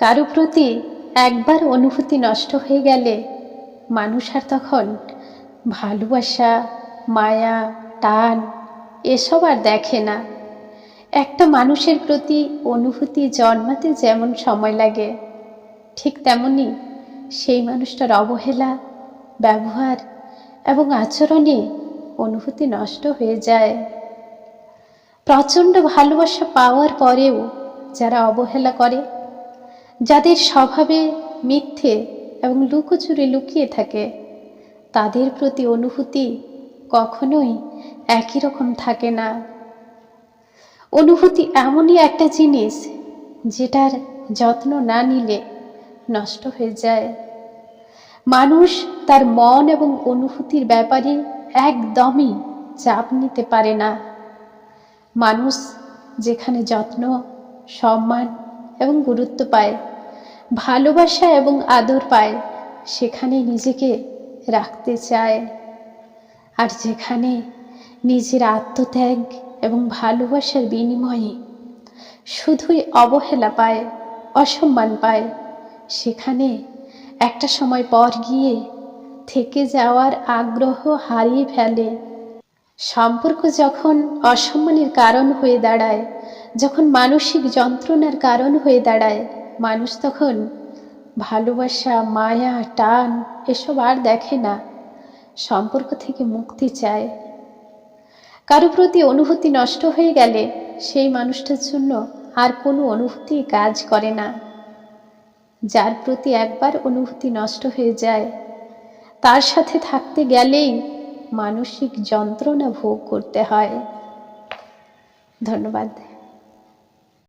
কারো প্রতি একবার অনুভূতি নষ্ট হয়ে গেলে মানুষ আর তখন ভালোবাসা, মায়া, টান এসব আর দেখে না। একটা মানুষের প্রতি অনুভূতি জন্মাতে যেমন সময় লাগে, ঠিক তেমনি সেই মানুষটার অবহেলা, ব্যবহার এবং আচরণে অনুভূতি নষ্ট হয়ে যায়। প্রচণ্ড ভালোবাসা পাওয়ার পরেও যারা অবহেলা করে, যাদের স্বভাবে মিথ্যে এবং লুকোচুরি লুকিয়ে থাকে, তাদের প্রতি অনুভূতি কখনোই একই রকম থাকে না। অনুভূতি এমনই একটা জিনিস যেটার যত্ন না নিলে নষ্ট হয়ে যায়। মানুষ তার মন এবং অনুভূতির ব্যাপারে একদমই চাপ নিতে পারে না। মানুষ যেখানে যত্ন, সম্মান এবং গুরুত্ব পায়, ভালোবাসা এবং আদর পায়, সেখানে নিজেকে রাখতে চায়। আর যেখানে নিজের আত্মত্যাগ এবং ভালোবাসার বিনিময়ে শুধুই অবহেলা পায়, অসম্মান পায়, সেখানে একটা সময় পর গিয়ে থেকে যাওয়ার আগ্রহ হারিয়ে ফেলে। সম্পর্ক যখন অসম্মানের কারণ হয়ে দাঁড়ায়, যখন মানসিক যন্ত্রণার কারণ হয়ে দাঁড়ায়, মানুষ তখন ভালোবাসা, মায়া, টান এসব আর দেখে না, সম্পর্ক থেকে মুক্তি চায়। কারো প্রতি অনুভূতি নষ্ট হয়ে গেলে সেই মানুষটার জন্য আর কোনো অনুভূতি কাজ করে না। যার প্রতি একবার অনুভূতি নষ্ট হয়ে যায়, তার সাথে থাকতে গেলেই মানসিক যন্ত্রণা ভোগ করতে হয়। ধন্যবাদ।